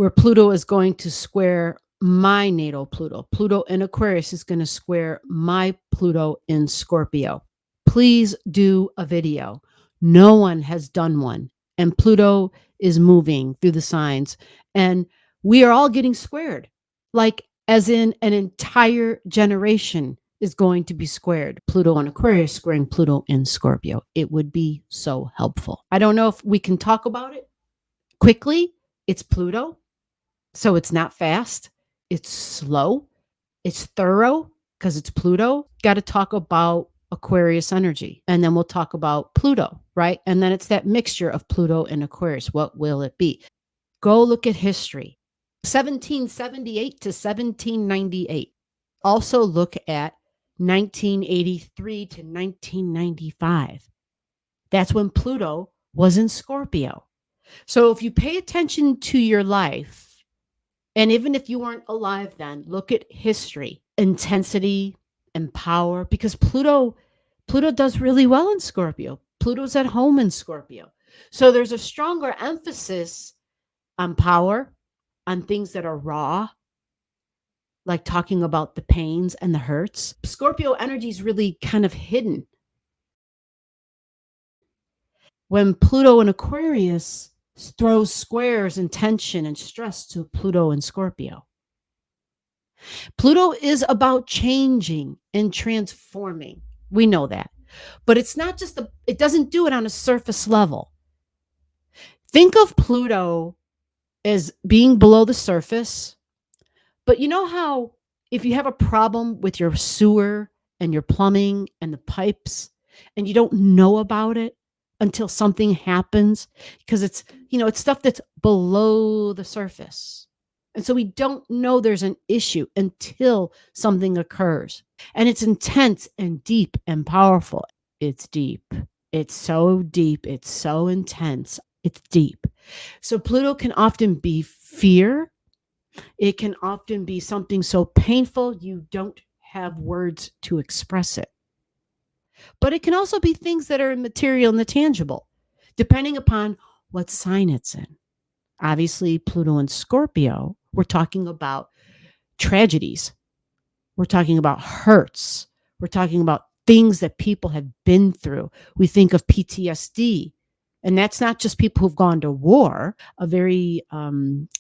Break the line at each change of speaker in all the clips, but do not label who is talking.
where Pluto is going to square my natal Pluto. Pluto in Aquarius is going to square my Pluto in Scorpio. Please do a video. No one has done one. And Pluto is moving through the signs. And we are all getting squared. Like, as in an entire generation is going to be squared. Pluto in Aquarius squaring Pluto in Scorpio. It would be so helpful. I don't know if we can talk about it quickly. It's Pluto, so it's not fast. It's slow. It's thorough because it's Pluto. Got to talk about Aquarius energy. And then we'll talk about Pluto, right? And then it's that mixture of Pluto and Aquarius. What will it be? Go look at history. 1778 to 1798. Also look at 1983 to 1995. That's when Pluto was in Scorpio. So if you pay attention to your life, and even if you weren't alive then, look at history, intensity, and power, because Pluto does really well in Scorpio. Pluto's at home in Scorpio. So there's a stronger emphasis on power, on things that are raw, like talking about the pains and the hurts. Scorpio energy is really kind of hidden. When Pluto in Aquarius throws squares and tension and stress to Pluto in Scorpio. Pluto is about changing and transforming. We know that. But it's not just, it doesn't do it on a surface level. Think of Pluto as being below the surface. But you know how if you have a problem with your sewer and your plumbing and the pipes and you don't know about it until something happens, because it's, it's stuff that's below the surface. And so we don't know there's an issue until something occurs. And it's intense and deep and powerful. It's deep. It's so deep. It's so intense. It's deep. So Pluto can often be fear. It can often be something so painful you don't have words to express it. But it can also be things that are immaterial and the tangible, depending upon what sign it's in. Obviously, Pluto and Scorpio, we're talking about tragedies. We're talking about hurts. We're talking about things that people have been through. We think of PTSD. And that's not just people who've gone to war, a very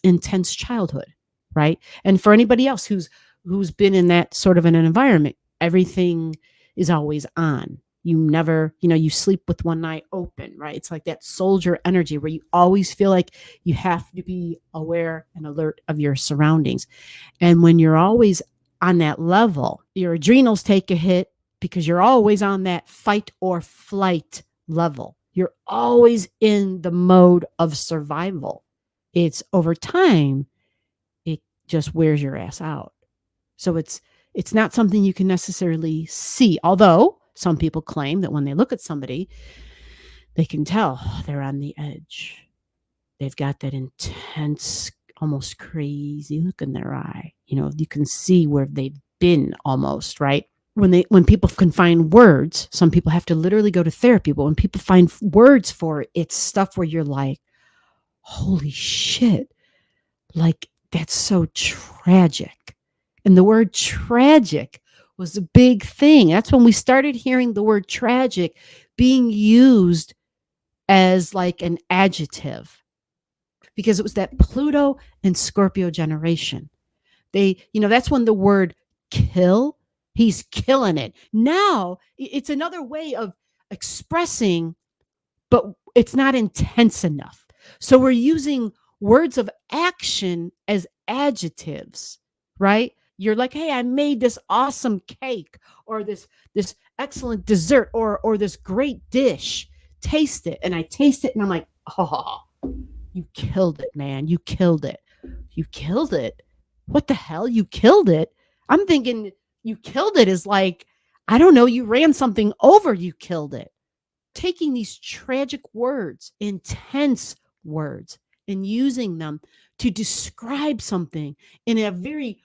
intense childhood, right? And for anybody else who's been in that sort of an environment, everything is always on. You never, you sleep with one eye open, right? It's like that soldier energy where you always feel like you have to be aware and alert of your surroundings. And when you're always on that level, your adrenals take a hit because you're always on that fight or flight level. You're always in the mode of survival. It's over time, it just wears your ass out. So it's not something you can necessarily see, although some people claim that when they look at somebody, they can tell they're on the edge. They've got that intense, almost crazy look in their eye. You can see where they've been almost, right? When people can find words, some people have to literally go to therapy, but when people find words for it, it's stuff where you're like, holy shit, like that's so tragic. And the word tragic was a big thing. That's when we started hearing the word tragic being used as like an adjective, because it was that Pluto and Scorpio generation. That's when the word kill, he's killing it. Now it's another way of expressing, but it's not intense enough. So we're using words of action as adjectives, right? You're like, hey, I made this awesome cake, or this excellent dessert, or this great dish. Taste it. And I taste it and I'm like, oh, you killed it, man. You killed it. You killed it. What the hell? You killed it? I'm thinking you killed it is like, I don't know, you ran something over, you killed it. Taking these tragic words, intense words, and using them to describe something in a very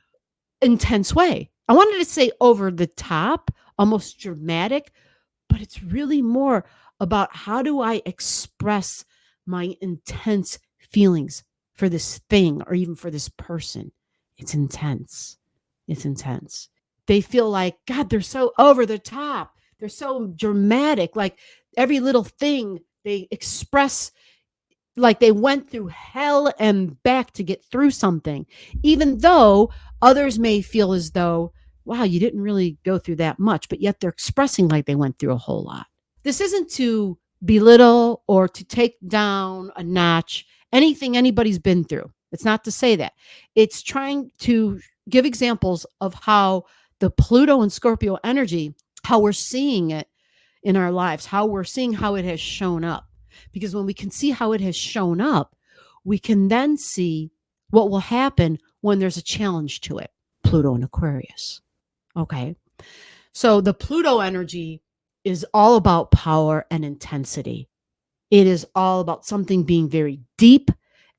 intense way. I wanted to say over the top, almost dramatic, but it's really more about how do I express my intense feelings for this thing or even for this person. It's intense. It's intense. They feel like, God, they're so over the top. They're so dramatic. Like every little thing they express like they went through hell and back to get through something, even though others may feel as though, wow, you didn't really go through that much, but yet they're expressing like they went through a whole lot. This isn't to belittle or to take down a notch anything anybody's been through. It's not to say that. It's trying to give examples of how the Pluto and Scorpio energy, how we're seeing it in our lives, how we're seeing how it has shown up. Because when we can see how it has shown up, we can then see what will happen when there's a challenge to it. Pluto and Aquarius. Okay. So the Pluto energy is all about power and intensity. It is all about something being very deep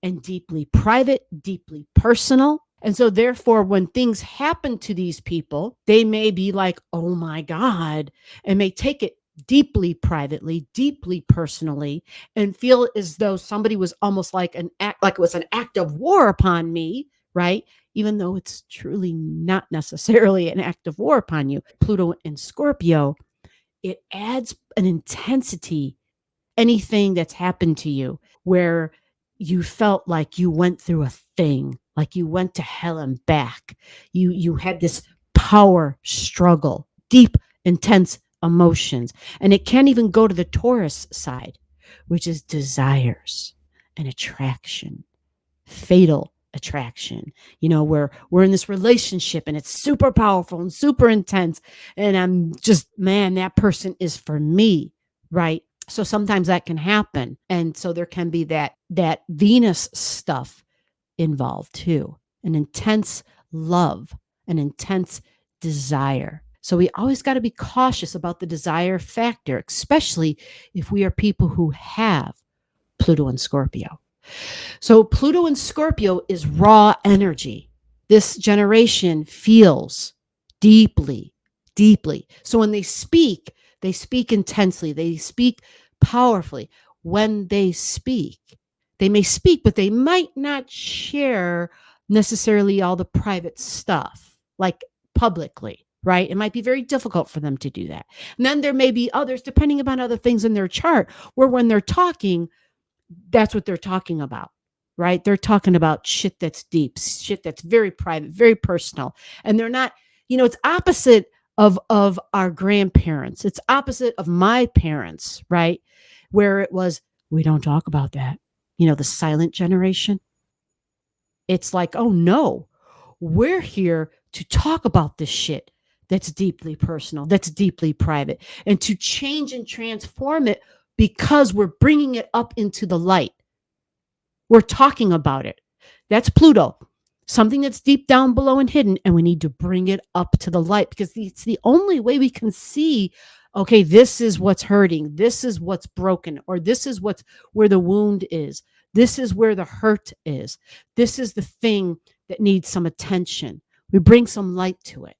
and deeply private, deeply personal. And so therefore, when things happen to these people, they may be like, oh my God, and may take it deeply privately, deeply personally, and feel as though somebody was almost like it was an act of war upon me, right? Even though it's truly not necessarily an act of war upon you. Pluto in Scorpio, it adds an intensity, anything that's happened to you where you felt like you went through a thing, like you went to hell and back. You had this power struggle, deep, intense emotions. And it can't even go to the Taurus side, which is desires and attraction, fatal attraction. You know, where we're in this relationship and it's super powerful and super intense. And I'm just, man, that person is for me, right? So sometimes that can happen. And so there can be that Venus stuff involved too. An intense love, an intense desire. So we always got to be cautious about the desire factor, especially if we are people who have Pluto and Scorpio. So Pluto and Scorpio is raw energy. This generation feels deeply, deeply. So when they speak intensely. They speak powerfully. When they speak, they may speak, but they might not share necessarily all the private stuff, like publicly, right? It might be very difficult for them to do that. And then there may be others, depending upon other things in their chart, where when they're talking, that's what they're talking about, right? They're talking about shit that's deep, shit that's very private, very personal. And they're not, it's opposite of our grandparents. It's opposite of my parents, right? Where it was, we don't talk about that. The silent generation. It's like, oh no, we're here to talk about this shit that's deeply personal, that's deeply private, and to change and transform it because we're bringing it up into the light. We're talking about it. That's Pluto, something that's deep down below and hidden, and we need to bring it up to the light because it's the only way we can see, okay, this is what's hurting, this is what's broken, or this is where the wound is. This is where the hurt is. This is the thing that needs some attention. We bring some light to it.